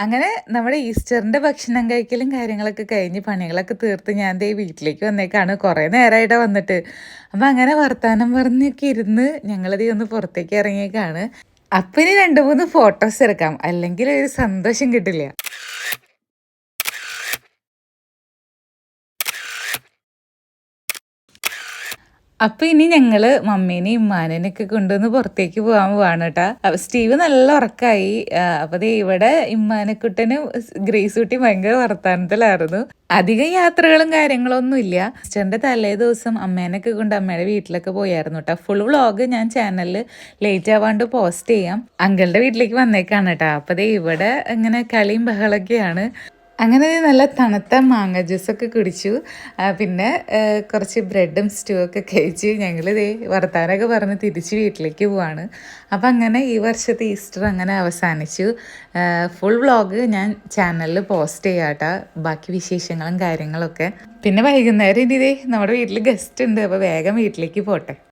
അങ്ങനെ നമ്മുടെ ഈസ്റ്ററിന്റെ ഭക്ഷണം കഴിക്കലും കാര്യങ്ങളൊക്കെ കഴിഞ്ഞ് പണികളൊക്കെ തീർത്ത് ഞാൻ ദേ വീട്ടിലേക്ക് വന്നേക്കാണ്. കുറേ നേരമായിട്ടാ വന്നിട്ട്. അപ്പം അങ്ങനെ വർത്താനം പറഞ്ഞൊക്കെ ഇരുന്ന് ഞങ്ങളിതേ ഒന്ന് പുറത്തേക്ക് ഇറങ്ങിയേക്കാണ്. അപ്പം ഇനി 2-3 ഫോട്ടോസ് എടുക്കാം, അല്ലെങ്കിൽ ഒരു സന്തോഷം കിട്ടില്ല. അപ്പൊ ഇനി ഞങ്ങള് മമ്മീനെയും ഉമ്മാനെയൊക്കെ കൊണ്ടുവന്ന് പുറത്തേക്ക് പോകാൻ പോവാണ് കേട്ടാ. അപ്പൊ സ്റ്റീവ് നല്ല ഉറക്കായി. അപ്പൊ ദേ ഇവിടെ ഇമ്മാനെക്കുട്ടനും ഗ്രേസ് കുട്ടി ഭയങ്കര വർത്താനത്തിലായിരുന്നു. അധികം യാത്രകളും കാര്യങ്ങളൊന്നും ഇല്ല. സിസ്റ്ററിന്റെ തലേ ദിവസം അമ്മേനൊക്കെ കൊണ്ട് അമ്മയുടെ വീട്ടിലൊക്കെ പോയായിരുന്നു കേട്ടോ. ഫുൾ വ്ളോഗ് ഞാൻ ചാനലിൽ ലേറ്റ് ആവാണ്ട് പോസ്റ്റ് ചെയ്യാം. അങ്കിളുടെ വീട്ടിലേക്ക് വന്നേക്കാണ് കേട്ടോ. അപ്പൊ ദേ ഇവിടെ ഇങ്ങനെ കളിയും ബഹളൊക്കെയാണ്. അങ്ങനെ നല്ല തണുത്ത മാങ്ങ ജ്യൂസൊക്കെ കുടിച്ചു. പിന്നെ കുറച്ച് ബ്രെഡും സ്റ്റൂ ഒക്കെ കഴിച്ച് ഞങ്ങൾ ദേ വർത്താനമൊക്കെ പറഞ്ഞ് തിരിച്ച് വീട്ടിലേക്ക് പോവാണ്. അപ്പം അങ്ങനെ ഈ വർഷത്തെ ഈസ്റ്റർ അങ്ങനെ അവസാനിച്ചു. ഫുൾ വ്ളോഗ് ഞാൻ ചാനലിൽ പോസ്റ്റ് ചെയ്യാം കേട്ടോ, ബാക്കി വിശേഷങ്ങളും കാര്യങ്ങളൊക്കെ. പിന്നെ വൈകുന്നേരം ഇനി ദേ നമ്മുടെ വീട്ടിൽ ഗസ്റ്റ് ഉണ്ട്, അപ്പോൾ വേഗം വീട്ടിലേക്ക് പോട്ടെ.